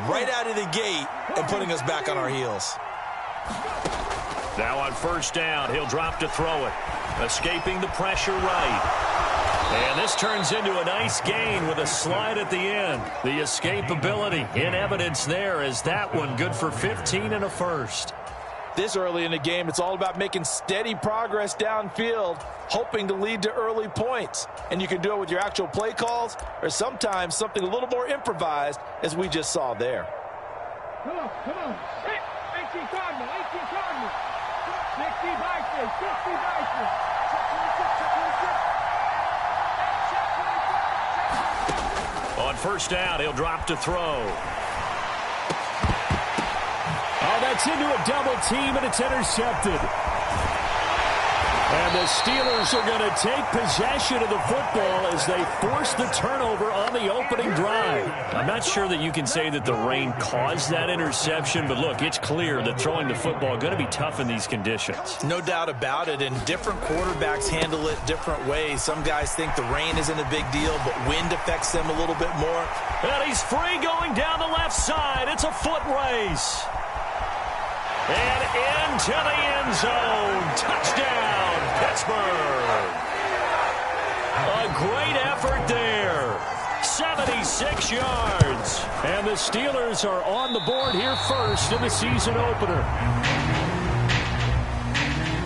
right out of the gate and putting us back on our heels. Now on first down, he'll drop to throw it. Escaping the pressure right. And this turns into a nice gain with a slide at the end. The escapability in evidence there as that one good for 15 and a first. This early in the game, it's all about making steady progress downfield, hoping to lead to early points. And you can do it with your actual play calls or sometimes something a little more improvised, as we just saw there. Come on. 18 Cardinal. 60 Bison. 60 Bison. On first down, he'll drop to throw. Oh, that's into a double team, and it's intercepted. And the Steelers are going to take possession of the football as they force the turnover on the opening drive. I'm not sure that you can say that the rain caused that interception, but look, it's clear that throwing the football is going to be tough in these conditions. No doubt about it, and different quarterbacks handle it different ways. Some guys think the rain isn't a big deal, but wind affects them a little bit more. And he's free going down the left side. It's a foot race. And into the end zone. Touchdown, Pittsburgh. A great effort there. 76 yards. And the Steelers are on the board here first in the season opener.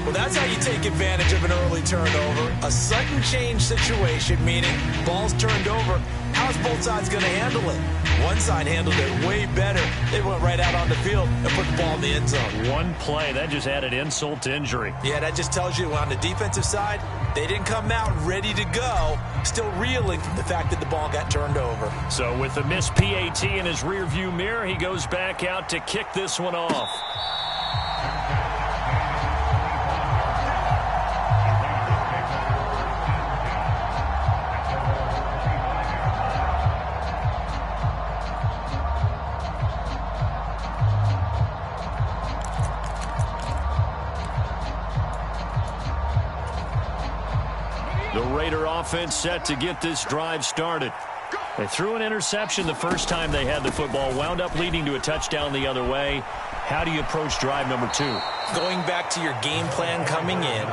Well, that's how you take advantage of an early turnover. A sudden change situation, meaning ball's turned over. How's both sides going to handle it? One side handled it way better. They went right out on the field and put the ball in the end zone. One play, that just added insult to injury. Yeah, that just tells you on the defensive side, they didn't come out ready to go, still reeling from the fact that the ball got turned over. So with the missed PAT in his rearview mirror, he goes back out to kick this one off. The Raider offense set to get this drive started. They threw an interception the first time they had the football, wound up leading to a touchdown the other way. How do you approach drive number 2? Going back to your game plan coming in,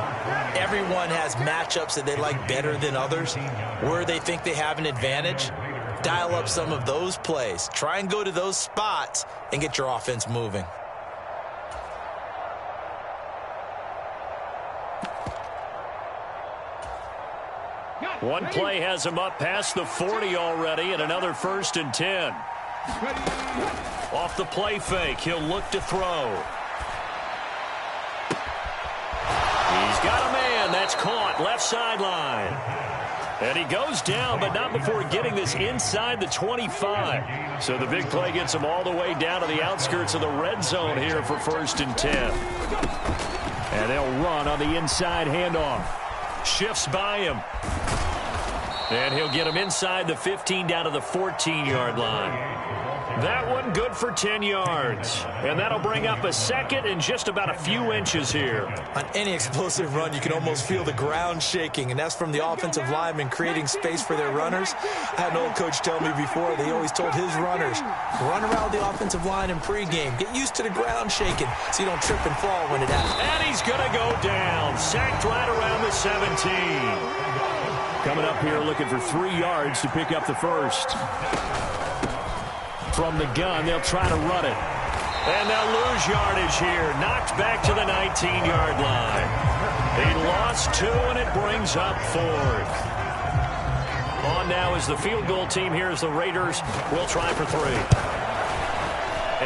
everyone has matchups that they like better than others. Where they think they have an advantage, dial up some of those plays. Try and go to those spots and get your offense moving. One play has him up past the 40 already, and another 1st and 10. Off the play fake, he'll look to throw. He's got a man. That's caught. Left sideline. And he goes down, but not before getting this inside the 25. So the big play gets him all the way down to the outskirts of the red zone here for 1st and 10. And they'll run on the inside handoff. Shifts by him. And he'll get him inside the 15 down to the 14-yard line. That one good for 10 yards. And that'll bring up a second and just about a few inches here. On any explosive run, you can almost feel the ground shaking, and that's from the offensive linemen creating space for their runners. I had an old coach tell me before, they always told his runners, run around the offensive line in pregame. Get used to the ground shaking so you don't trip and fall when it happens. And he's going to go down. Sacked right around the 17. Coming up here looking for 3 yards to pick up the first. From the gun, they'll try to run it. And they'll lose yardage here. Knocked back to the 19-yard line. He lost 2, and it brings up 4th. On now is the field goal team here as the Raiders will try for 3.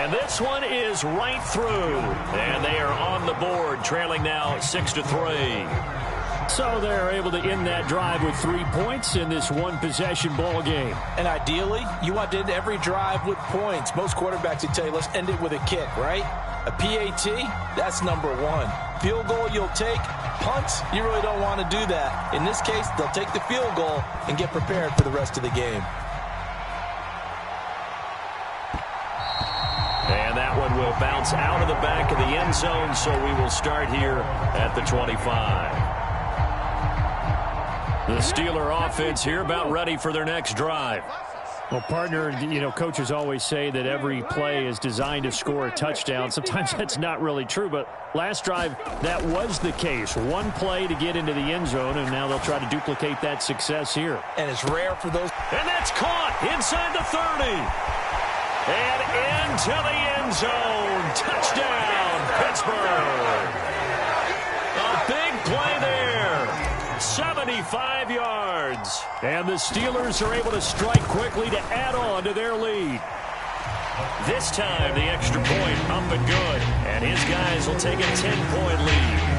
And this one is right through. And they are on the board, trailing now 6-3. So they're able to end that drive with 3 points in this one-possession ball game. And ideally, you want to end every drive with points. Most quarterbacks would tell you, let's end it with a kick, right? A PAT, that's number 1. Field goal you'll take. Punts, you really don't want to do that. In this case, they'll take the field goal and get prepared for the rest of the game. And that one will bounce out of the back of the end zone, so we will start here at the 25. The Steeler offense here about ready for their next drive. Well, partner, you know, coaches always say that every play is designed to score a touchdown. Sometimes that's not really true, but last drive, that was the case. One play to get into the end zone, and now they'll try to duplicate that success here. And it's rare for those. And that's caught inside the 30. And into the end zone. Touchdown, Pittsburgh. A big play there. 75 yards. And the Steelers are able to strike quickly to add on to their lead. This time, the extra point up and good. And his guys will take a 10-point lead.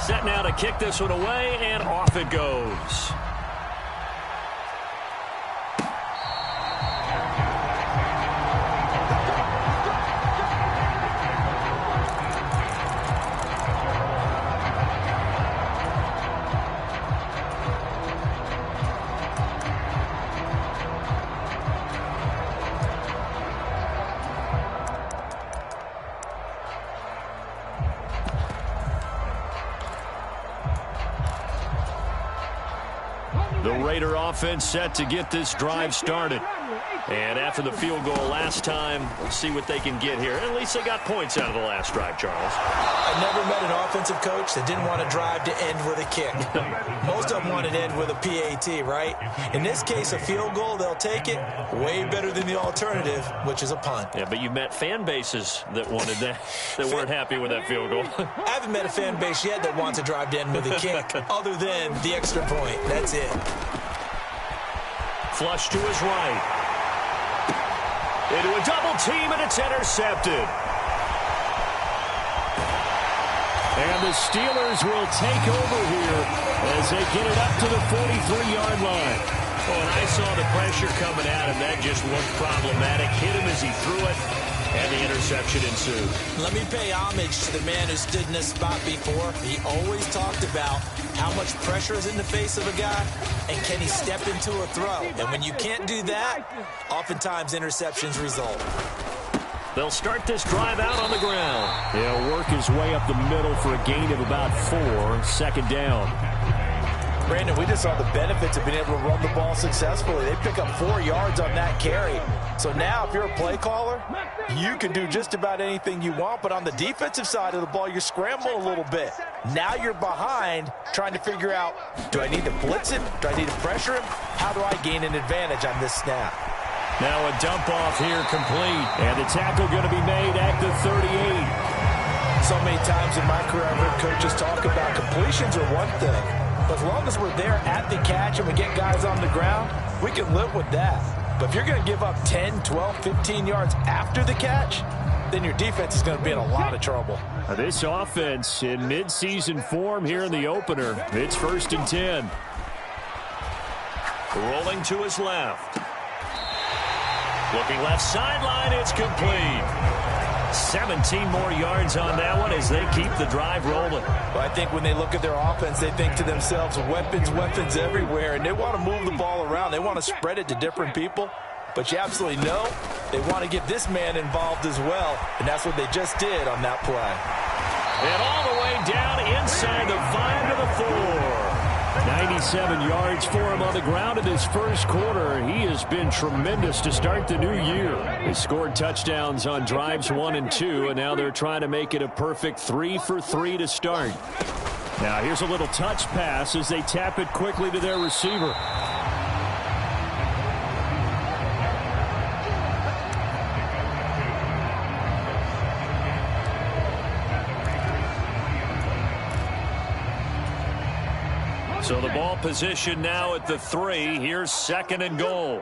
Set now to kick this one away, and off it goes. The Raider offense set to get this drive started. And after the field goal last time, we'll see what they can get here. At least they got points out of the last drive, Charles. I never met an offensive coach that didn't want a drive to end with a kick. Most of them want it to end with a PAT, right? In this case, a field goal, they'll take it. Way better than the alternative, which is a punt. Yeah, but you've met fan bases that wanted that, that weren't happy with that field goal. I haven't met a fan base yet that wants a drive to end with a kick, other than the extra point. That's it. Flush to his right. Into a double team, and it's intercepted. And the Steelers will take over here as they get it up to the 43-yard line. Oh, and I saw the pressure coming at him. That just looked problematic. Hit him as he threw it, and the interception ensued. Let me pay homage to the man who stood in this spot before. He always talked about how much pressure is in the face of a guy, and can he step into a throw? And when you can't do that, oftentimes interceptions result. They'll start this drive out on the ground. He'll work his way up the middle for a gain of about 4, second down. Brandon, we just saw the benefits of being able to run the ball successfully. They pick up 4 yards on that carry. So now if you're a play caller, you can do just about anything you want. But on the defensive side of the ball, you're scrambling a little bit. Now you're behind trying to figure out, do I need to blitz him? Do I need to pressure him? How do I gain an advantage on this snap? Now a dump off here complete. And the tackle going to be made at the 38. So many times in my career, I've heard coaches talk about completions are one thing. But as long as we're there at the catch and we get guys on the ground, we can live with that. But if you're going to give up 10, 12, 15 yards after the catch, then your defense is going to be in a lot of trouble. This offense in midseason form here in the opener. It's 1st and 10. Rolling to his left. Looking left sideline, it's complete. 17 more yards on that one as they keep the drive rolling. Well, I think when they look at their offense, they think to themselves, weapons, weapons everywhere, and they want to move the ball around. They want to spread it to different people, but you absolutely know they want to get this man involved as well, and that's what they just did on that play. And all the way down inside the 5 to the 4. 97 yards for him on the ground in this first quarter. He has been tremendous to start the new year. He scored touchdowns on drives 1 and 2, and now they're trying to make it a perfect 3 for 3 to start. Now here's a little touch pass as they tap it quickly to their receiver. So the ball position now at the 3. Here's 2nd and goal.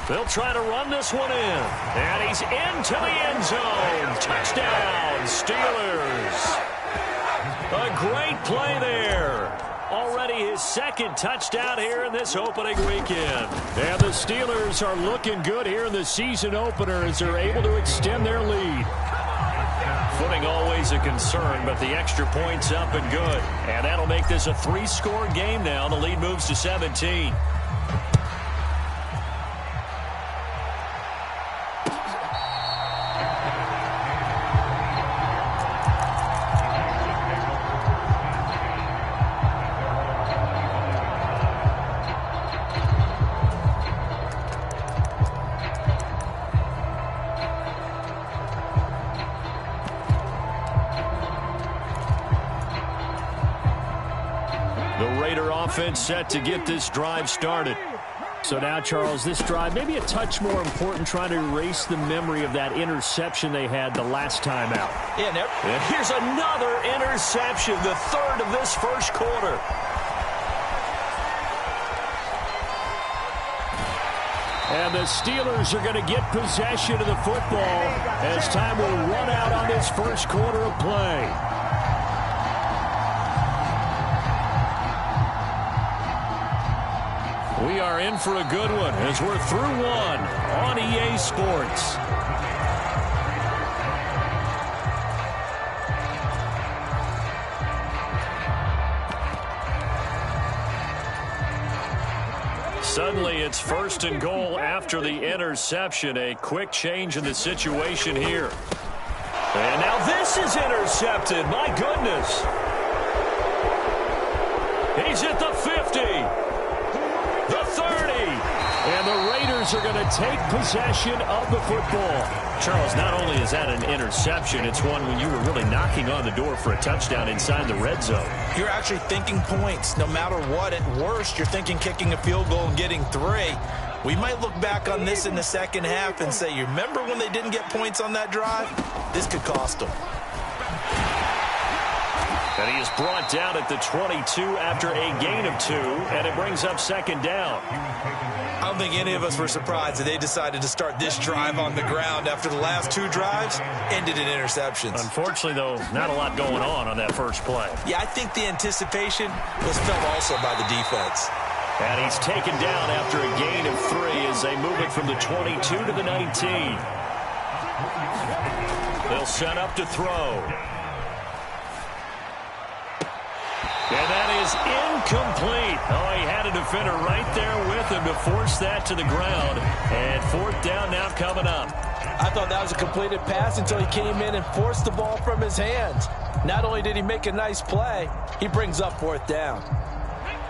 They'll try to run this one in. And he's into the end zone. Touchdown, Steelers. A great play there. Already his second touchdown here in this opening weekend. And the Steelers are looking good here in the season opener as they're able to extend their lead. Footing always a concern, but the extra point's up and good. And that'll make this a 3-score game now. The lead moves to 17. Offense set to get this drive started. So now, Charles, this drive maybe a touch more important, trying to erase the memory of that interception they had the last time out. Yeah, and here's another interception, the third of this first quarter. And the Steelers are going to get possession of the football as time will run out on this first quarter of play. We are in for a good one as we're through one on EA Sports. Suddenly it's 1st and goal after the interception. A quick change in the situation here. And now this is intercepted. My goodness. He's at the 50. The 30. And the Raiders are going to take possession of the football. Charles, not only is that an interception, it's one when you were really knocking on the door for a touchdown inside the red zone. You're actually thinking points. No matter what, at worst, you're thinking kicking a field goal and getting 3. We might look back on this in the second half and say, you remember when they didn't get points on that drive? This could cost them. And he is brought down at the 22 after a gain of 2, and it brings up 2nd down. I don't think any of us were surprised that they decided to start this drive on the ground after the last 2 drives ended in interceptions. Unfortunately, though, not a lot going on that first play. Yeah, I think the anticipation was felt also by the defense. And he's taken down after a gain of 3 as they move it from the 22 to the 19. They'll set up to throw. And that is incomplete. Oh, he had a defender right there with him to force that to the ground. And 4th down now coming up. I thought that was a completed pass until he came in and forced the ball from his hands. Not only did he make a nice play, he brings up 4th down.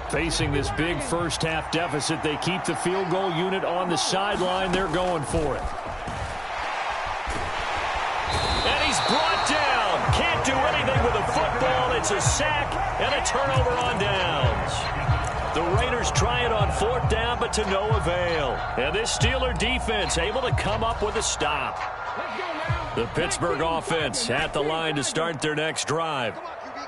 Facing this big first-half deficit, they keep the field goal unit on the sideline. They're going for it. And he's brought down. Can't do anything with the football. It's a sack and a turnover on downs. The Raiders try it on 4th down, but to no avail. And this Steeler defense able to come up with a stop. The Pittsburgh offense at the line to start their next drive.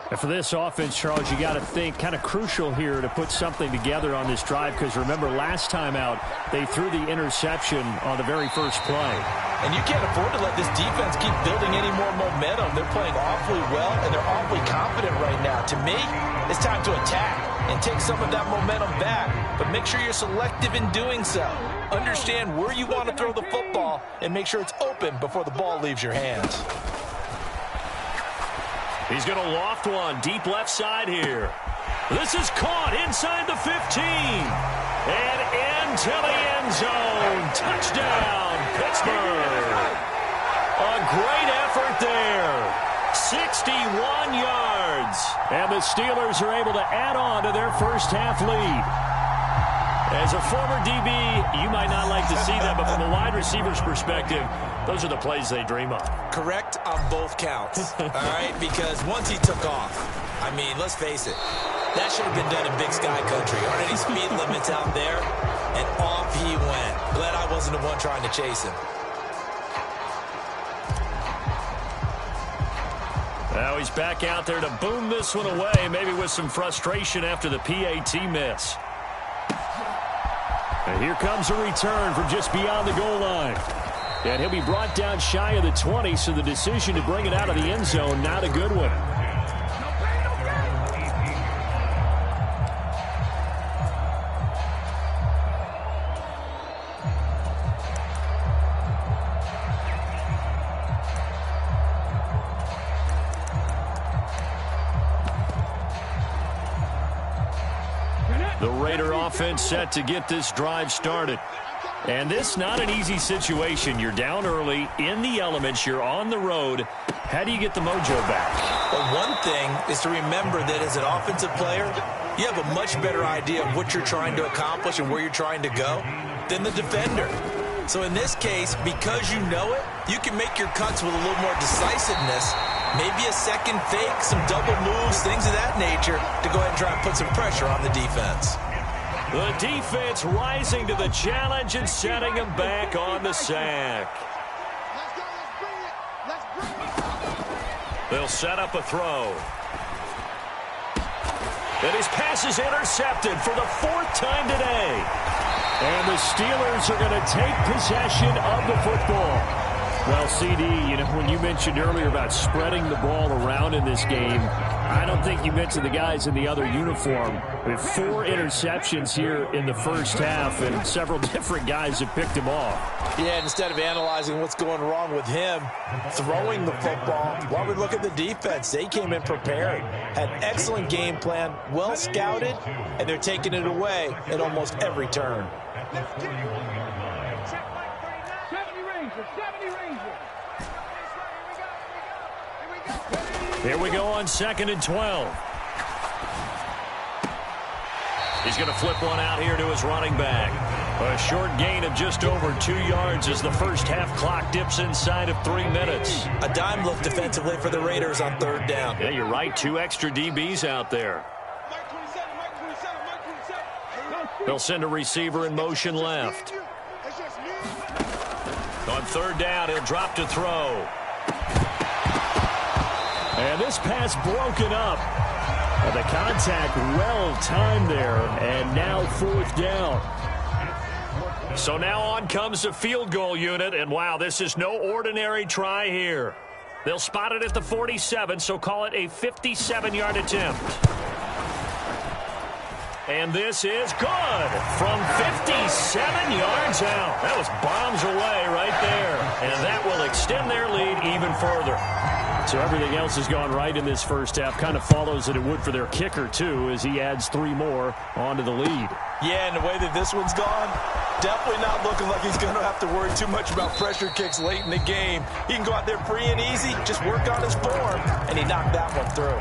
And for this offense, Charles, you got to think kind of crucial here to put something together on this drive, because remember last time out they threw the interception on the very first play. And you can't afford to let this defense keep building any more momentum. They're playing awfully well, and they're awfully confident right now. To me, it's time to attack and take some of that momentum back, but make sure you're selective in doing so. Understand where you want to throw the football and make sure it's open before the ball leaves your hands. He's going to loft one deep left side here. This is caught inside the 15. And into the end zone. Touchdown, Pittsburgh. A great effort there. 61 yards. And the Steelers are able to add on to their first half lead. As a former DB, you might not like to see that, but from a wide receiver's perspective, those are the plays they dream of. Correct on both counts, all right? Because once he took off, I mean, let's face it, that should have been done in Big Sky Country. Aren't any speed limits out there? And off he went. Glad I wasn't the one trying to chase him. Now he's back out there to boom this one away, maybe with some frustration after the PAT miss. And here comes a return from just beyond the goal line. And he'll be brought down shy of the 20, so the decision to bring it out of the end zone, not a good one. The Raider offense set to get this drive started. And this not an easy situation. You're down early, in the elements, you're on the road. How do you get the mojo back? Well, one thing is to remember that as an offensive player, you have a much better idea of what you're trying to accomplish and where you're trying to go than the defender. So in this case, because you know it, you can make your cuts with a little more decisiveness, maybe a second fake, some double moves, things of that nature, to go ahead and try and put some pressure on the defense. The defense rising to the challenge and setting him back on the sack. They'll set up a throw. And his pass is intercepted for the 4th time today. And the Steelers are going to take possession of the football. Well, CD, you know, when you mentioned earlier about spreading the ball around in this game, I don't think you mentioned the guys in the other uniform. We have 4 interceptions here in the first half, and several different guys have picked him off. Yeah, and instead of analyzing what's going wrong with him throwing the football, while we look at the defense, they came in prepared, had an excellent game plan, well scouted, and they're taking it away at almost every turn. Here we go on 2nd and 12. He's going to flip one out here to his running back. A short gain of just over 2 yards as the first half clock dips inside of 3 minutes. A dime look defensively for the Raiders on 3rd down. Yeah, you're right. 2 extra DBs out there. They'll send a receiver in motion left. On 3rd down, he'll drop to throw. And this pass broken up. The contact well timed there, and now 4th down. So now on comes the field goal unit, and wow, this is no ordinary try here. They'll spot it at the 47, so call it a 57-yard attempt. And this is good from 57 yards out. That was bombs away right there, and that will extend their lead even further. So everything else has gone right in this first half. Kind of follows that it would for their kicker, too, as he adds 3 more onto the lead. Yeah, and the way that this one's gone, definitely not looking like he's going to have to worry too much about pressure kicks late in the game. He can go out there free and easy, just work on his form, and he knocked that one through.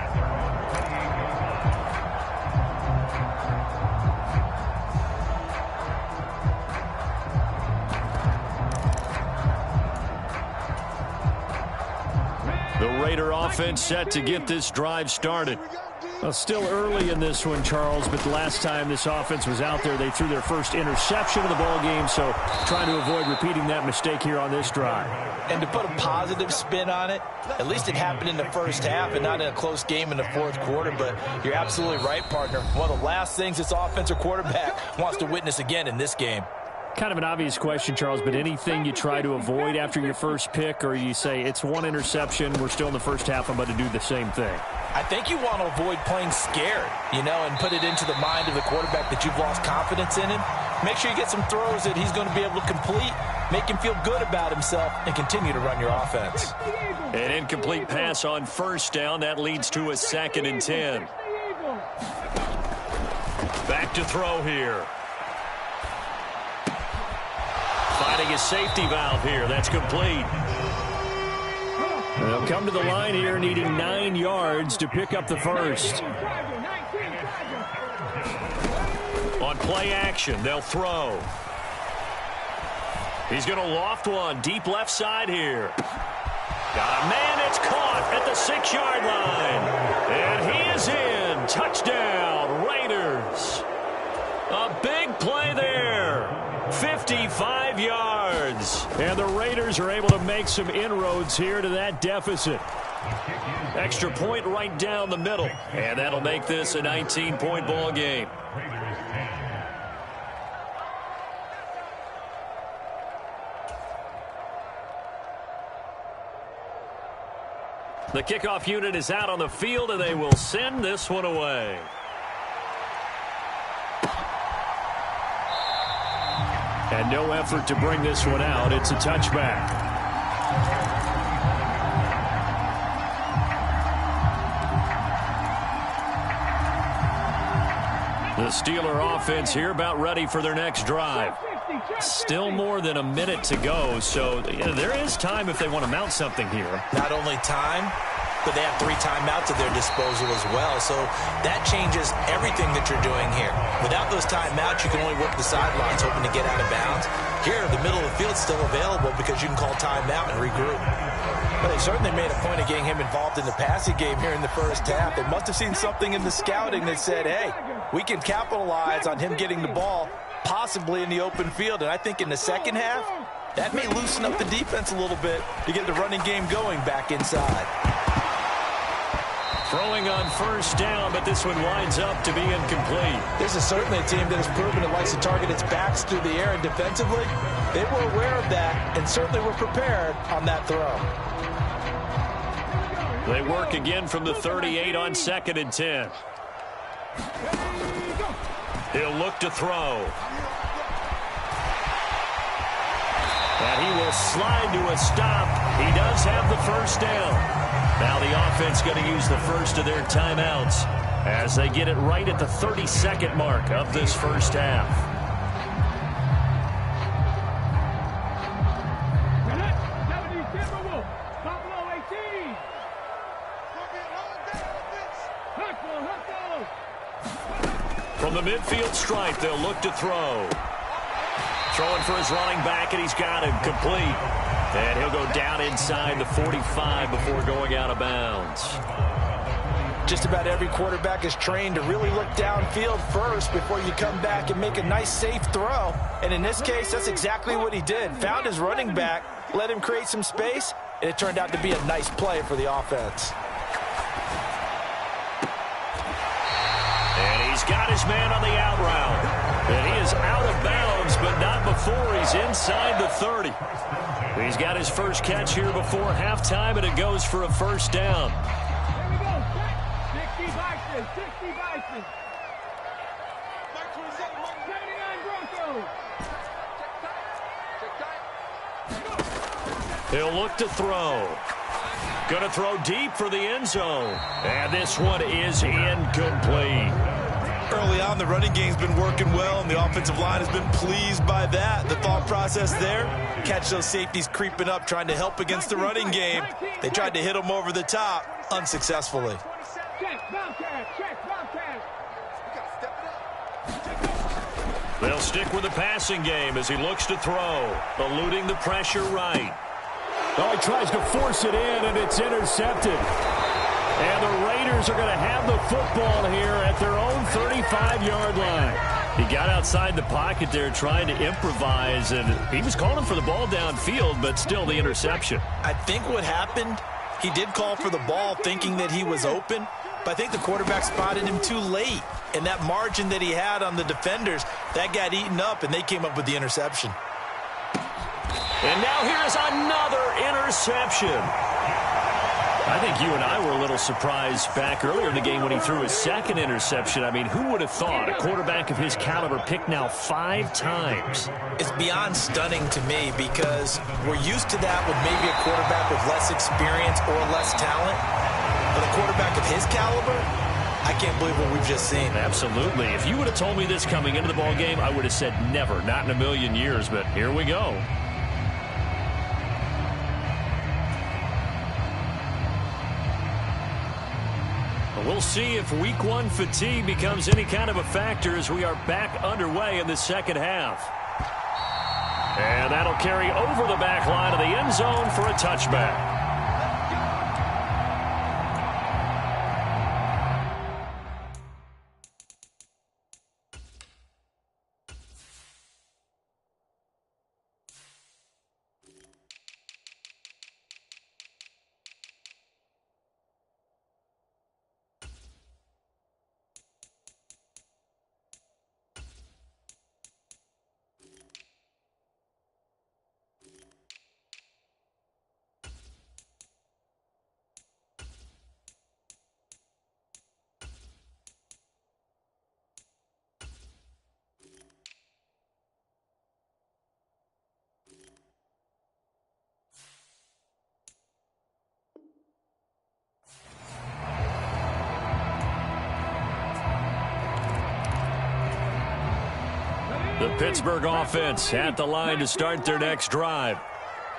The Raider offense set to get this drive started. Well, still early in this one, Charles, but the last time this offense was out there, they threw their first interception of the ball game, so trying to avoid repeating that mistake here on this drive. And to put a positive spin on it, at least it happened in the first half and not in a close game in the 4th quarter, but you're absolutely right, partner. One of the last things this offensive quarterback wants to witness again in this game. Kind of an obvious question, Charles, but anything you try to avoid after your first pick, or you say it's 1 interception, we're still in the first half, I'm about to do the same thing? I think you want to avoid playing scared, you know, and put it into the mind of the quarterback that you've lost confidence in him. Make sure you get some throws that he's going to be able to complete, make him feel good about himself, and continue to run your offense. An incomplete pass on 1st down. That leads to a 2nd and 10. Back to throw here. Finding a safety valve here. That's complete. They'll come to the line here needing 9 yards to pick up the first. On play action, they'll throw. He's going to loft one deep left side here. Got a man, it's caught at the 6-yard line. And he is in. Touchdown, Raiders. A big play there. 55 yards. And the Raiders are able to make some inroads here to that deficit. Extra point right down the middle. And that'll make this a 19-point ball game. The kickoff unit is out on the field, and they will send this one away. And no effort to bring this one out. It's a touchback. The The Steeler offense here about ready for their next drive. Still more than a minute to go, so there is time if they want to mount something here. Not only time, but they have 3 timeouts at their disposal as well. So that changes everything that you're doing here. Without those timeouts, you can only work the sidelines hoping to get out of bounds. Here, the middle of the field is still available because you can call timeout and regroup. But they certainly made a point of getting him involved in the passing game here in the first half. They must have seen something in the scouting that said, hey, we can capitalize on him getting the ball possibly in the open field. And I think in the second half, that may loosen up the defense a little bit to get the running game going back inside. Throwing on first down, but this one winds up to be incomplete. This is certainly a team that has proven it likes to target its backs through the air, and defensively, they were aware of that and certainly were prepared on that throw. They work again from the 38 on 2nd and 10. He'll look to throw. And he will slide to a stop. He does have the first down. Now the offense going to use the first of their timeouts as they get it right at the 32nd mark of this first half. From the midfield stripe, they'll look to throw. Throwing for his running back, and he's got him complete. And he'll go down inside the 45 before going out of bounds. Just about every quarterback is trained to really look downfield first before you come back and make a nice, safe throw. And in this case, that's exactly what he did. Found his running back, let him create some space, and it turned out to be a nice play for the offense. And he's got his man on the out route. And he is out of bounds, but not before he's inside the 30. He's got his first catch here before halftime, and it goes for a first down. Here we go. 60 Bison. 60 Bison. 79 Broncos. He'll look to throw. Going to throw deep for the end zone. And this one is incomplete. Early on, the running game's been working well, and the offensive line has been pleased by that. The thought process there, catch those safeties creeping up, trying to help against the running game. They tried to hit them over the top, unsuccessfully. They'll stick with the passing game as he looks to throw, eluding the pressure right. Well, he tries to force it in, and it's intercepted. And the Raiders are going to have the football here at their own 35-yard line. He got outside the pocket there trying to improvise, and he was calling for the ball downfield, but still the interception. I think what happened, he did call for the ball thinking that he was open, but I think the quarterback spotted him too late. And that margin that he had on the defenders, that got eaten up, and they came up with the interception. And now here is another interception. I think you and I were a little surprised back earlier in the game when he threw his second interception. I mean, who would have thought a quarterback of his caliber picked now 5 times? It's beyond stunning to me because we're used to that with maybe a quarterback with less experience or less talent. But a quarterback of his caliber, I can't believe what we've just seen. Absolutely. If you would have told me this coming into the ball game, I would have said never, not in a million years. But here we go. We'll see if week 1 fatigue becomes any kind of a factor as we are back underway in the second half. And that'll carry over the back line of the end zone for a touchback. The Pittsburgh offense at the line to start their next drive.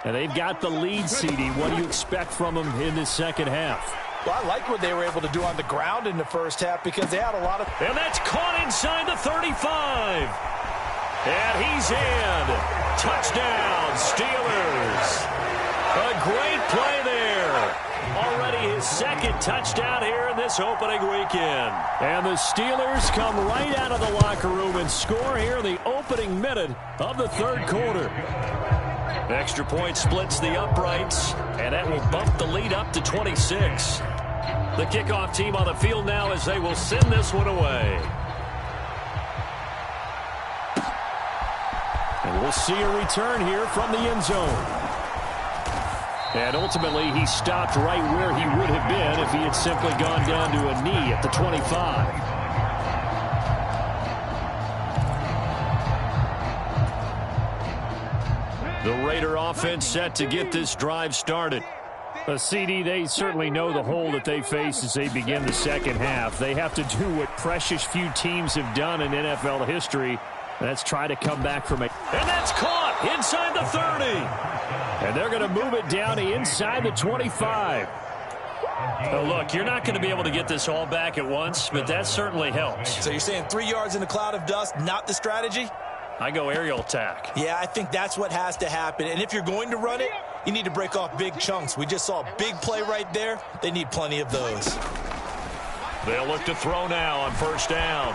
And they've got the lead, CD. What do you expect from them in this second half? Well, I like what they were able to do on the ground in the first half because they had a lot of... And that's caught inside the 35. And he's in. Touchdown, Steelers. A great play there. Already his second touchdown here in this opening weekend. And the Steelers come right out of the locker room and score here in the opening minute of the third quarter. Extra point splits the uprights, and that will bump the lead up to 26. The kickoff team on the field now as they will send this one away. And we'll see a return here from the end zone. And ultimately, he stopped right where he would have been if he had simply gone down to a knee at the 25. The Raider offense set to get this drive started. CD, they certainly know the hole that they face as they begin the second half. They have to do what precious few teams have done in NFL history. That's try to come back from it. And that's caught inside the 30. And they're going to move it down to inside the 25. Oh, look, you're not going to be able to get this all back at once, but that certainly helps. So you're saying 3 yards in a cloud of dust, not the strategy? I go aerial attack. Yeah, I think that's what has to happen. And if you're going to run it, you need to break off big chunks. We just saw a big play right there. They need plenty of those. They'll look to throw now on first down.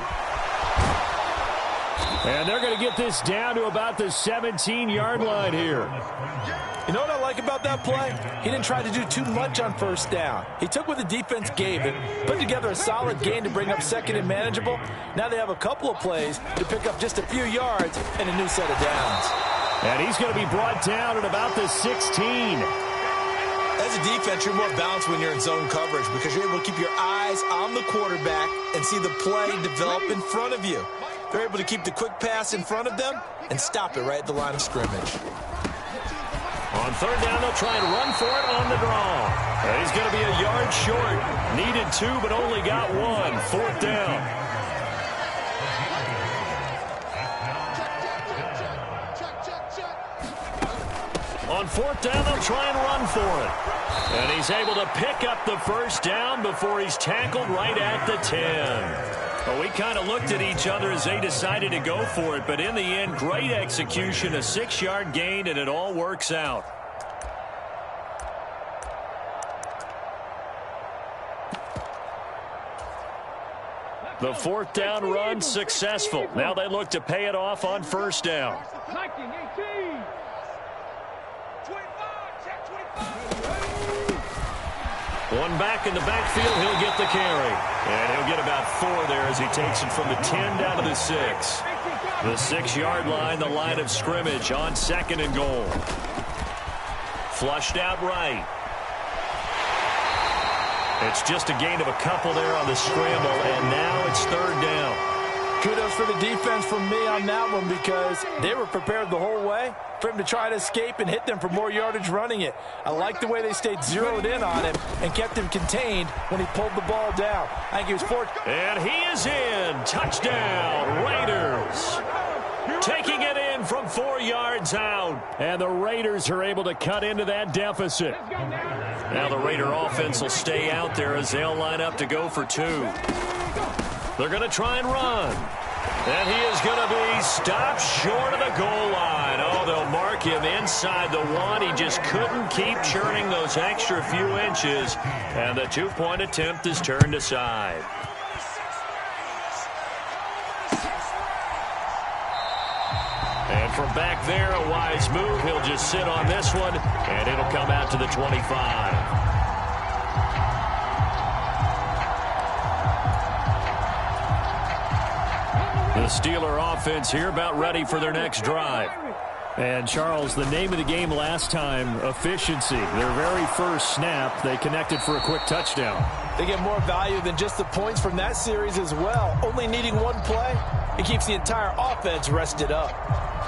And they're going to get this down to about the 17-yard line here. You know what I like about that play? He didn't try to do too much on first down. He took what the defense gave him, put together a solid gain to bring up second and manageable. Now they have a couple of plays to pick up just a few yards and a new set of downs. And he's going to be brought down at about the 16. As a defense, you're more balanced when you're in zone coverage because you're able to keep your eyes on the quarterback and see the play develop in front of you. They're able to keep the quick pass in front of them and stop it right at the line of scrimmage. On third down, they'll try and run for it on the draw. And he's going to be a yard short. Needed 2, but only got 1. Fourth down. On fourth down, they'll try and run for it. And he's able to pick up the first down before he's tackled right at the 10. Well, we kind of looked at each other as they decided to go for it, but in the end, great execution, a 6-yard gain, and it all works out. The fourth down run successful. Now they look to pay it off on first down. 19, 18. 25, check 25. One back in the backfield, he'll get the carry. And he'll get about 4 there as he takes it from the 10 down to the 6. The 6-yard line, the line of scrimmage on second and goal. Flushed out right. It's just a gain of a couple there on the scramble, and now it's third down. Kudos for the defense from me on that one because they were prepared the whole way for him to try to escape and hit them for more yardage running it. I like the way they stayed zeroed in on him and kept him contained when he pulled the ball down. I think he was fortunate. And he is in. Touchdown, Raiders. Taking it in from 4 yards out. And the Raiders are able to cut into that deficit. Now the Raider offense will stay out there as they'll line up to go for 2. They're going to try and run. And he is going to be stopped short of the goal line. Oh, they'll mark him inside the 1. He just couldn't keep churning those extra few inches. And the 2-point attempt is turned aside. And from back there, a wise move. He'll just sit on this one, and it'll come out to the 25. The Steeler offense here about ready for their next drive. And, Charles, the name of the game last time, efficiency. Their very first snap, they connected for a quick touchdown. They get more value than just the points from that series as well. Only needing one play, it keeps the entire offense rested up.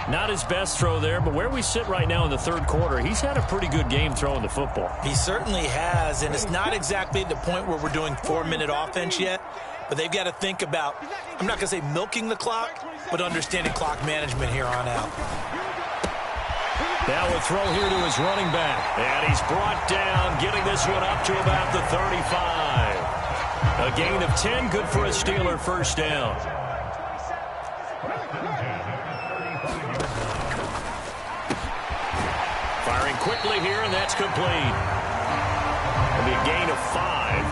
Not his best throw there, but where we sit right now in the third quarter, he's had a pretty good game throwing the football. He certainly has, and it's not exactly at the point where we're doing 4-minute offense yet. But they've got to think about, I'm not going to say milking the clock, but understanding clock management here on out. Now a throw here to his running back. And he's brought down, getting this one up to about the 35. A gain of 10, good for a Steeler first down. Firing quickly here, and that's complete. It'll be a gain of 5,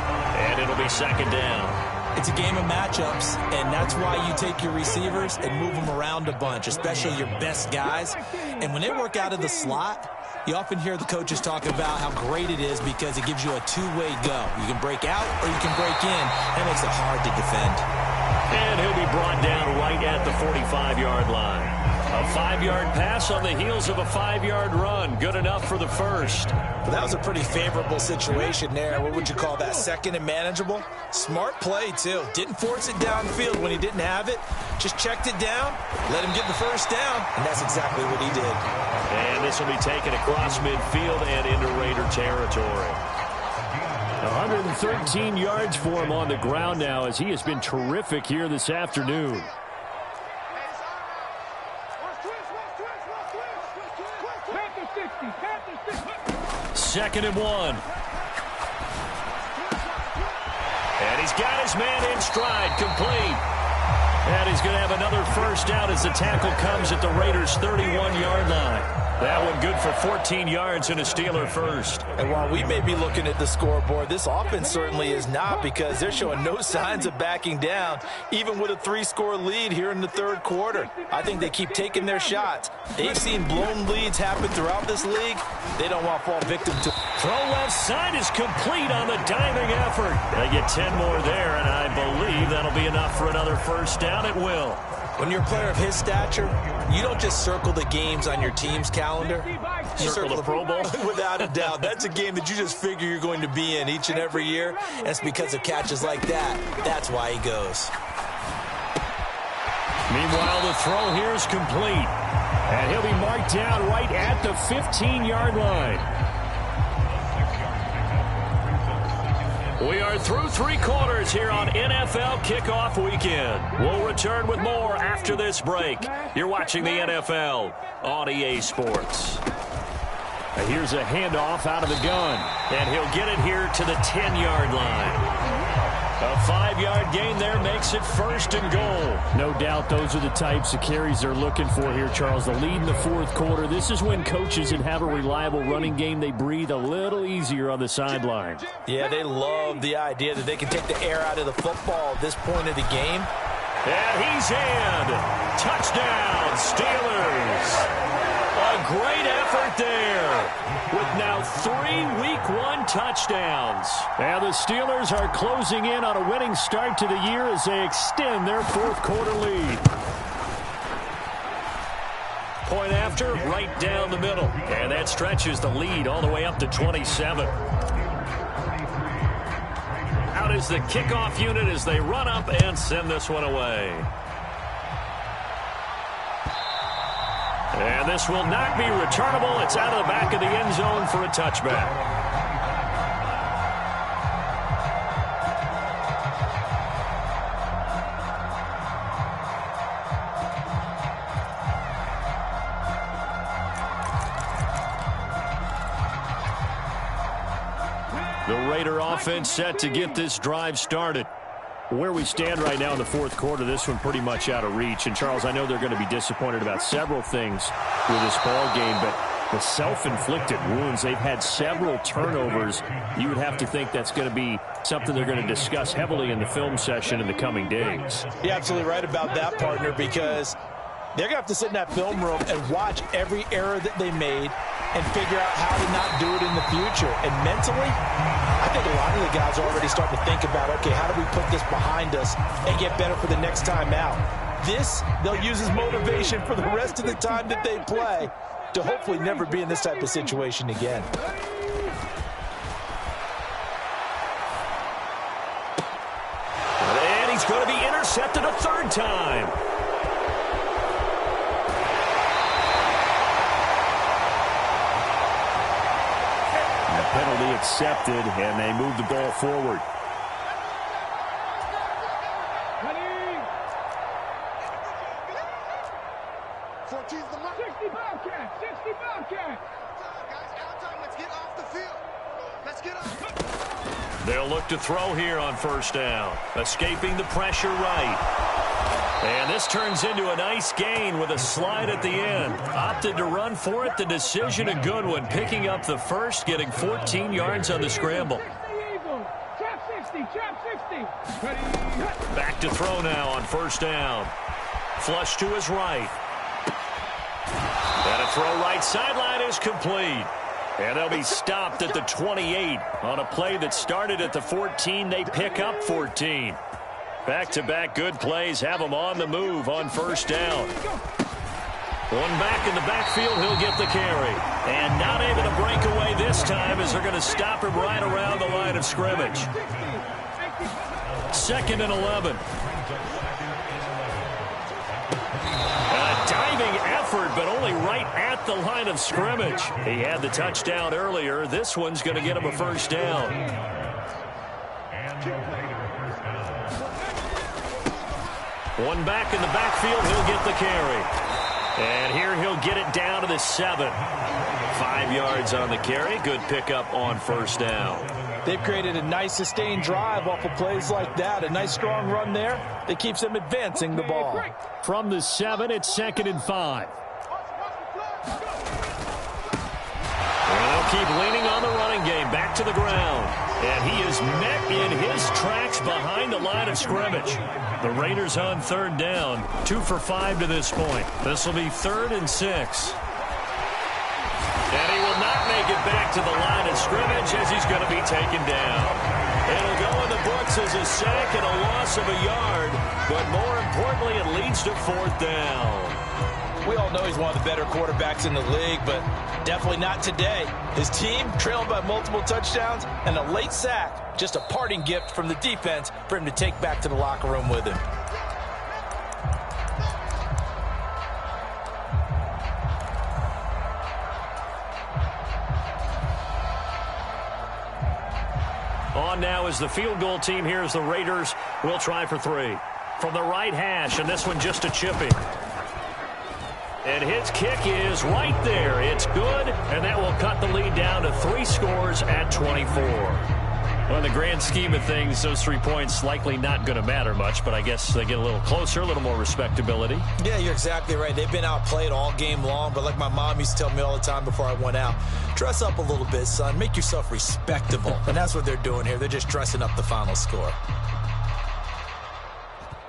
and it'll be second down. It's a game of matchups, and that's why you take your receivers and move them around a bunch, especially your best guys. And when they work out of the slot, you often hear the coaches talk about how great it is because it gives you a two-way go. You can break out or you can break in. That makes it hard to defend. And he'll be brought down right at the 45-yard line. A 5-yard pass on the heels of a 5-yard run. Good enough for the first. Well, that was a pretty favorable situation there. What would you call that? Second and manageable? Smart play, too. Didn't force it downfield when he didn't have it. Just checked it down, let him get the first down, and that's exactly what he did. And this will be taken across midfield and into Raider territory. 113 yards for him on the ground now as he has been terrific here this afternoon. Second and 1. And he's got his man in stride, complete. And he's going to have another first down as the tackle comes at the Raiders' 31-yard line. That one good for 14 yards and a Steeler first. And while we may be looking at the scoreboard, this offense certainly is not, because they're showing no signs of backing down, even with a 3-score lead here in the third quarter. I think they keep taking their shots. They've seen blown leads happen throughout this league. They don't want to fall victim to. Throw left side is complete on the diving effort. They get 10 more there, and I believe that'll be enough for another first down. It will. When you're a player of his stature, you don't just circle the games on your team's calendar. You circle the Pro Bowl? Without a doubt. That's a game that you just figure you're going to be in each and every year. And it's because of catches like that. That's why he goes. Meanwhile, the throw here is complete. And he'll be marked down right at the 15-yard line. We are through 3 quarters here on NFL Kickoff Weekend. We'll return with more after this break. You're watching the NFL on EA Sports. Here's a handoff out of the gun. And he'll get it here to the 10-yard line. A 5-yard gain there makes it first and goal. No doubt those are the types of carries they're looking for here, Charles. The lead in the fourth quarter. This is when coaches that have a reliable running game, they breathe a little easier on the sideline. Yeah, they love the idea that they can take the air out of the football at this point of the game. And he's in. Touchdown, Steelers. A great effort there with now 3 Week 1 touchdowns. And the Steelers are closing in on a winning start to the year as they extend their fourth quarter lead. Point after, right down the middle. And that stretches the lead all the way up to 27. Out is the kickoff unit as they run up and send this one away. And this will not be returnable. It's out of the back of the end zone for a touchback. The Raider offense set to get this drive started. Where we stand right now in the fourth quarter, this one pretty much out of reach. And, Charles, I know they're going to be disappointed about several things with this ball game, but the self-inflicted wounds, they've had several turnovers. You would have to think that's going to be something they're going to discuss heavily in the film session in the coming days. You're absolutely right about that, partner, because they're going to have to sit in that film room and watch every error that they made and figure out how to not do it in the future. And mentally, I think a lot of the guys are already starting to think about, okay, how do we put this behind us and get better for the next time out? This, they'll use as motivation for the rest of the time that they play to hopefully never be in this type of situation again. And he's going to be intercepted a third time. Penalty accepted, and they move the ball forward. They'll look to throw here on first down. Escaping the pressure right. And this turns into a nice gain with a slide at the end. Opted to run for it. The decision a good one. Picking up the first, getting 14 yards on the scramble. Back to throw now on first down. Flush to his right. And a throw right sideline is complete. And they'll be stopped at the 28 on a play that started at the 14. They pick up 14. Back-to-back good plays have them on the move on first down. One back in the backfield, he'll get the carry. And not able to break away this time as they're going to stop him right around the line of scrimmage. 2nd and 11. A diving effort, but only right at the line of scrimmage. He had the touchdown earlier. This one's going to get him a first down. One back in the backfield, he'll get the carry. And here he'll get it down to the 7. 5 yards on the carry. Good pickup on first down. They've created a nice sustained drive off of plays like that. A nice strong run there that keeps them advancing the ball. From the 7, it's 2nd and 5. And they'll keep leaning on the running game. Back to the ground. And he is met in his tracks behind the line of scrimmage. The Raiders on 3rd down. 2 for 5 to this point. This will be 3rd and 6. And he will not make it back to the line of scrimmage as he's going to be taken down. It'll go in the books as a sack and a loss of a yard. But more importantly, it leads to 4th down. We all know he's one of the better quarterbacks in the league, but definitely not today. His team trailed by multiple touchdowns and a late sack. Just a parting gift from the defense for him to take back to the locker room with him. On now is the field goal team. Here's the Raiders. Will try for 3. From the right hash, and this one just a chipping. And his kick is right there. It's good, and that will cut the lead down to 3 scores at 24. Well, in the grand scheme of things, those 3 points likely not going to matter much, but I guess they get a little closer, a little more respectability. Yeah, you're exactly right. They've been outplayed all game long, but like my mom used to tell me all the time before I went out, dress up a little bit, son. Make yourself respectable. And that's what they're doing here. They're just dressing up the final score.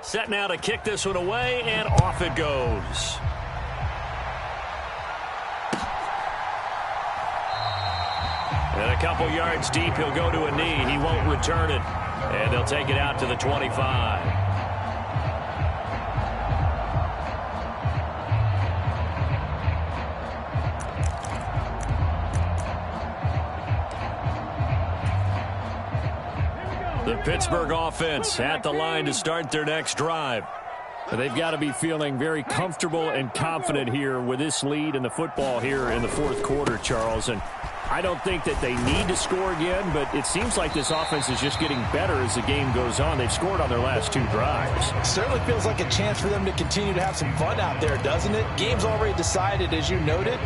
Set now to kick this one away, and off it goes. And a couple yards deep, he'll go to a knee. He won't return it. And they'll take it out to the 25. The Pittsburgh offense at the line to start their next drive. They've got to be feeling very comfortable and confident here with this lead in the football here in the 4th quarter, Charles. And I don't think that they need to score again, but it seems like this offense is just getting better as the game goes on. They've scored on their last 2 drives. It certainly feels like a chance for them to continue to have some fun out there, doesn't it? Game's already decided, as you noted,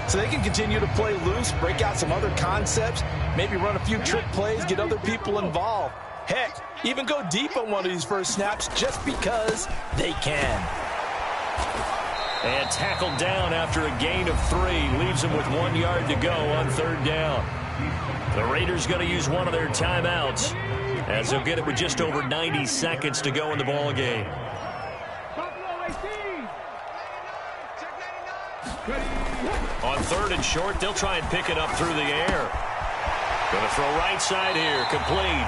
so they can continue to play loose, break out some other concepts, maybe run a few trick plays, get other people involved. Heck, even go deep on one of these first snaps just because they can. And tackled down after a gain of 3. Leaves him with 1 yard to go on 3rd down. The Raiders going to use one of their timeouts as they'll get it with just over 90 seconds to go in the ball game. On 3rd and short, they'll try and pick it up through the air. Going to throw right side here, complete.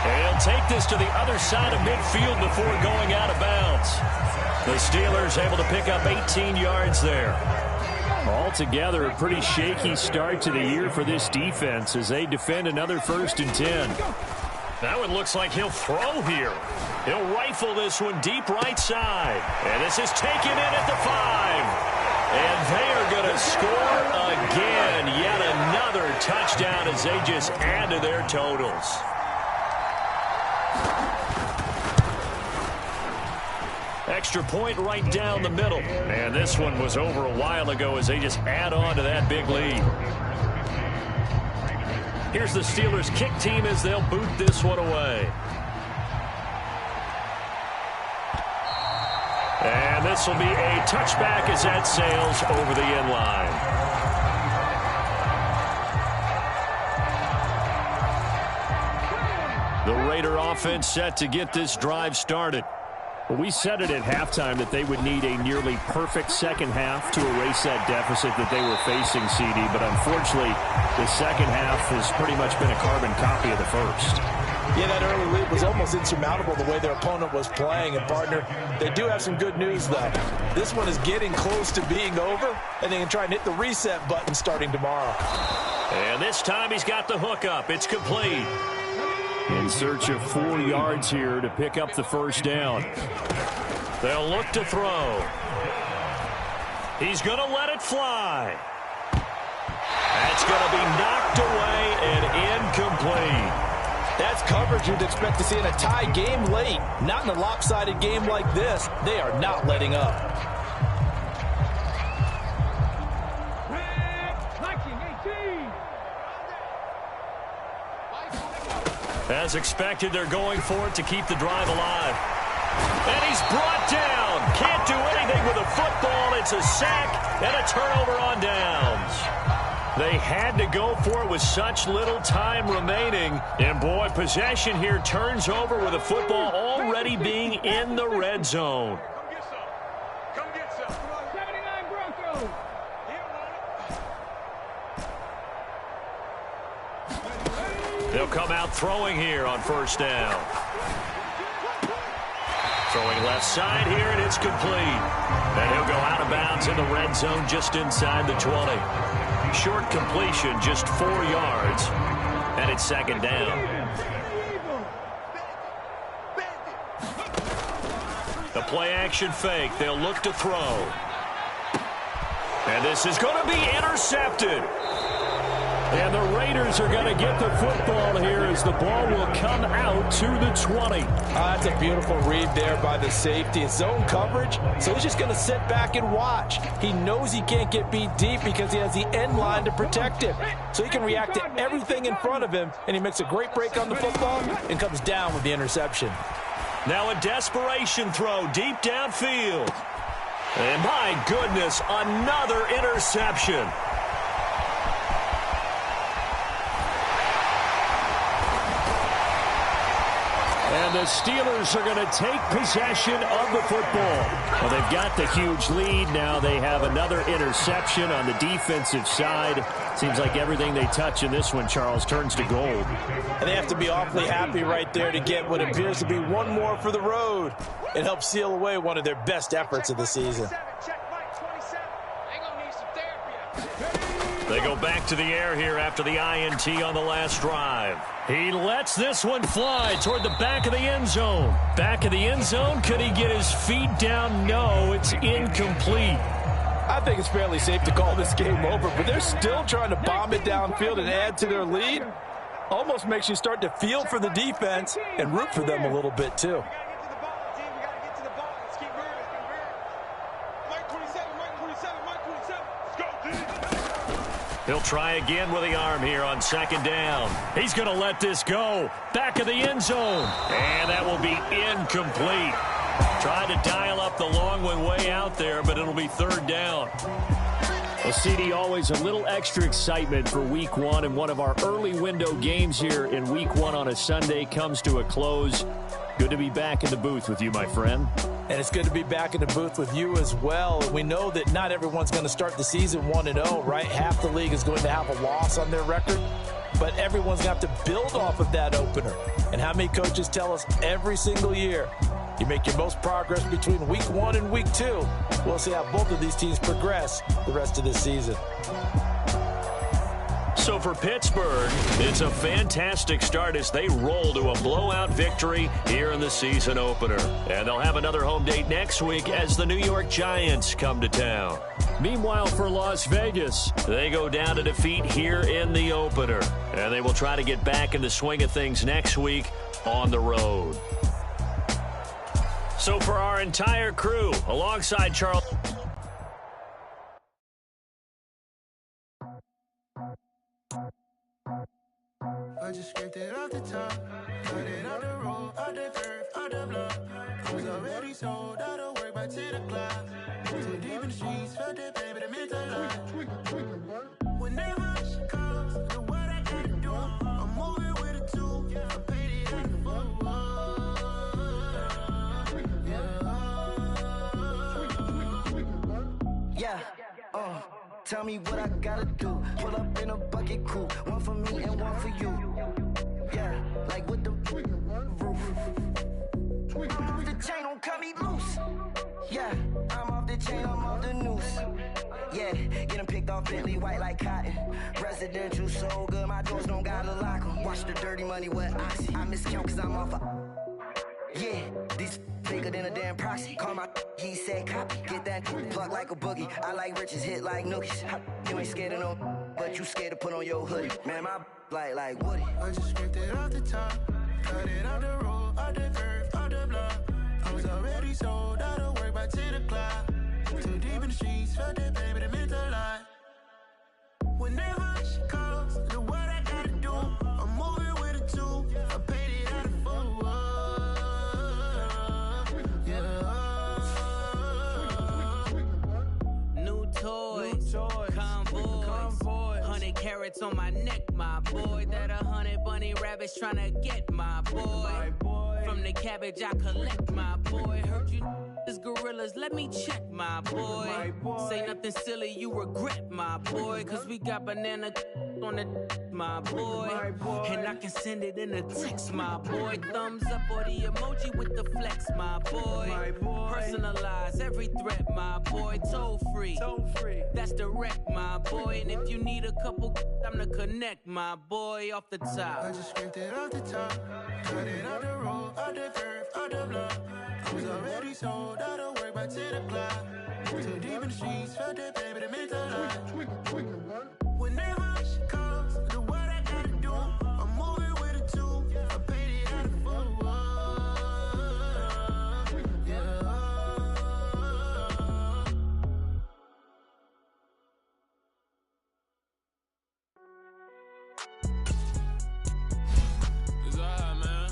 And he'll take this to the other side of midfield before going out of bounds. The Steelers able to pick up 18 yards there. Altogether, a pretty shaky start to the year for this defense as they defend another 1st and 10. That one looks like he'll throw here. He'll rifle this one deep right side. And this is taken in at the 5. And they are going to score again. Yet another touchdown as they just add to their totals. Extra point right down the middle. And this one was over a while ago as they just add on to that big lead. Here's the Steelers kick team as they'll boot this one away. And this will be a touchback as that sails over the end line. The Raider offense set to get this drive started. Well, we said it at halftime that they would need a nearly perfect second half to erase that deficit that they were facing, CD. But unfortunately, the second half has pretty much been a carbon copy of the first. Yeah, that early lead was almost insurmountable the way their opponent was playing. And, partner, they do have some good news, though. This one is getting close to being over, and they can try and hit the reset button starting tomorrow. And this time he's got the hook up. It's complete. In search of 4 yards here to pick up the first down. They'll look to throw. He's going to let it fly. That's going to be knocked away and incomplete. That's coverage you'd expect to see in a tie game late. Not in a lopsided game like this. They are not letting up. As expected, they're going for it to keep the drive alive. And he's brought down. Can't do anything with a football. It's a sack and a turnover on downs. They had to go for it with such little time remaining. And, boy, possession here turns over with a football already being in the red zone. Come get some. 79 Broncos. They'll come out throwing here on first down. Throwing left side here, and it's complete. And he'll go out of bounds in the red zone just inside the 20. Short completion, just 4 yards. And it's second down. The play action fake. They'll look to throw. And this is going to be intercepted. And the Raiders are going to get the football here as the ball will come out to the 20. That's a beautiful read there by the safety. It's zone coverage, so he's just going to sit back and watch. He knows he can't get beat deep because he has the end line to protect him. So he can react to everything in front of him, and he makes a great break on the football and comes down with the interception. Now a desperation throw deep downfield. And my goodness, another interception. And the Steelers are going to take possession of the football. Well, they've got the huge lead. Now they have another interception on the defensive side. Seems like everything they touch in this one, Charles, turns to gold. And they have to be awfully happy right there to get what appears to be one more for the road. It helps seal away one of their best efforts of the season. They go back to the air here after the INT on the last drive. He lets this one fly toward the back of the end zone. Back of the end zone, could he get his feet down? No, it's incomplete. I think it's fairly safe to call this game over, but they're still trying to bomb it downfield and add to their lead. Almost makes you start to feel for the defense and root for them a little bit too. He'll try again with the arm here on second down. He's going to let this go. Back of the end zone. And that will be incomplete. Tried to dial up the long one way out there, but it'll be third down. Well, CD, always a little extra excitement for Week 1, and one of our early window games here in Week 1 on a Sunday comes to a close. Good to be back in the booth with you, my friend. And it's good to be back in the booth with you as well. And we know that not everyone's going to start the season 1-0, right? Half the league is going to have a loss on their record. But everyone's going to have to build off of that opener. And how many coaches tell us every single year, you make your most progress between Week 1 and Week 2. We'll see how both of these teams progress the rest of this season. So for Pittsburgh, it's a fantastic start as they roll to a blowout victory here in the season opener. And they'll have another home date next week as the New York Giants come to town. Meanwhile, for Las Vegas, they go down to defeat here in the opener. And they will try to get back in the swing of things next week on the road. So for our entire crew, alongside Charles... I just scraped it off the top, cut it off the road, off the curve, off the block. I was already sold out of work by 10 o'clock. Too deep in the streets, felt that pain, but it meant a lot. Whenever she calls, know what I gotta do. I'm moving with a two, I paid it out of full. Yeah, tell me what I gotta do. Pull up in a bucket crew, one for me and one for you. Yeah, like with the roof. I'm off the chain, don't cut me loose. Yeah, I'm off the chain, I'm off the noose. Yeah, getting picked off Bentley white like cotton. Residential so good, my doors don't gotta lock 'em. Watch the dirty money with Oxy. I miscount cause I'm off yeah, these bigger than a damn proxy. Call my he said copy. Get that plug like a boogie. I like riches, hit like nookies. You ain't scared of no, but you scared to put on your hoodie. Man, my like Woody. I just scraped it off the top, cut it off the road, off the curve, off the block. I was already sold out of work by 10 o'clock. Too deep in the streets, felt that pain, but it meant a lot. Whenever she calls, know what I gotta do. I'm moving with a two, I paid it out of full. Toys, convoys, 100 carats on my neck, my boy. That 100 bunny rabbits tryna get my boy. From the cabbage I collect, my boy. Heard you is gorillas, let me check, my boy. Say nothing silly, you regret, my boy. Cause we got banana on the my boy. And I can send it in a text, my boy. Thumbs up or the emoji with the flex, my boy. Personalize every threat, my boy. Toll free. That's direct, my boy. And if you need a couple, I'm the connect, my boy. Off the top. I just scraped it off the top, cut it off the road, off the curve, off the block. I was already sold out of work by 10 o'clock. Too deep in the streets, felt that pain, but it meant a lot. Whenever she calls, know what I gotta do. I'm moving with a two, I paid it out of full. It's alright, man.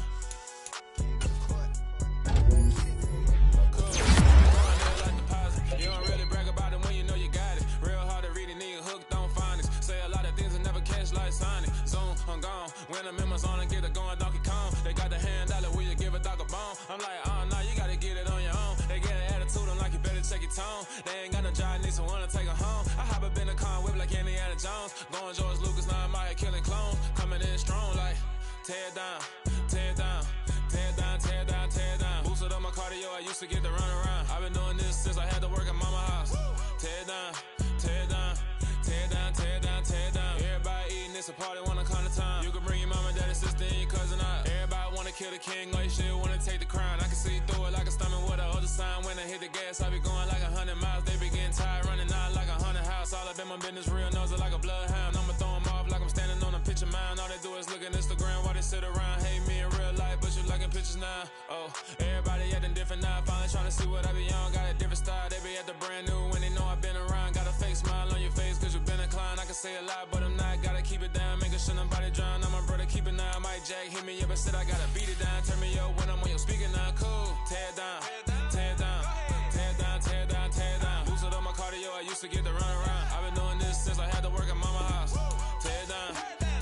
You don't really brag about it when you know you got it. Real hard to read a nigga hooked on phonics. Say a lot of things and never catch like Sonic. Zone, I'm gone. When I'm in my zone and get it going Donkey Kong. They got the hand dollar, will you give a dog a bone? I'm like, oh no, you gotta get it on your own. They get an attitude, I'm like, you better check your tone. They ain't got no job, need someone to take her home. I hop up in the car, whip like Indiana Jones. Going George Lucas, now I'm out here killing clones. Coming in strong like, tear down, tear down. Tear down, tear down, tear down. Boosted up my cardio, I used to get to run around. I've been doing this since I had to work at mama house. Tear down, tear down, tear down, tear down, tear down. Everybody eating, it's a party, wanna come to time. You can bring your mama, daddy, sister, and your cousin out. Everybody wanna kill the king, or you shit wanna take the crown. I can see through it like a stomach with a other sign. When I hit the gas, I be going like 100 miles. They be getting tired, running out like 100 house. All up in my business, real nose it like a bloodhound. I'ma throw them off like I'm standing on a picture mound. All they do is look at Instagram while they sit around. Hate me in real life, but you liking pictures now. Oh, everybody acting different now. Finally trying to see what I be on. Got a different style, they be at the brand new when they know I've been around. Got a fake smile on your face cause you been inclined. I can say a lot, but I'm not. Gotta keep it down, making sure nobody drown. I'm my brother, keep it now. Mike Jack hit me up and said I gotta beat it down. Turn me up when I'm on your speaker now. Cool, tear down, tear down, tear down, tear down, tear down. Boosted up my cardio, I used to get to run around. I've been doing this since I had to work at mama house. Tear down,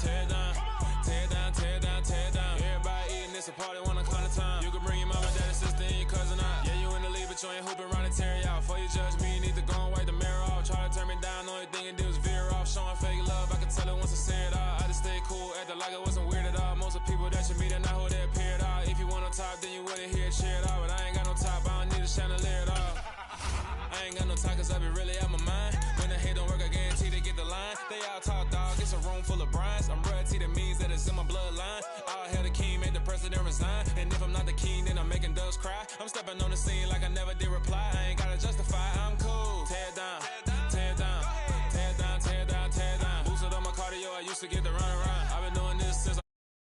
tear down, tear down, tear down, tear down. Everybody eating, it's a party, wanna come to time. You can bring your mama, daddy, sister, and your cousin out. Yeah, you in the league, but you ain't hooping around and tear you out. Before you judge me, you need to go and wipe the mirror off. Try to turn me down, only thing you do is veer off. Showing fake love, I can tell it once I say it all. I just stay cool, acting like it wasn't weird at all. Most of the people that you meet are not who they appear at all. If you want on top, then you wouldn't hear it cheer at all. But I ain't got no top, I don't need a chandelier at all. I ain't got no time cause I be really out my mind. When the hate don't work, I guarantee they get the line. They all talk dog, it's a room full of brinds. I'm royalty, that means that it's in my bloodline. All hell the king, made the president resign. And if I'm not the king, then I'm making doves cry. I'm stepping on the scene like I never did reply. I ain't gotta justify, I'm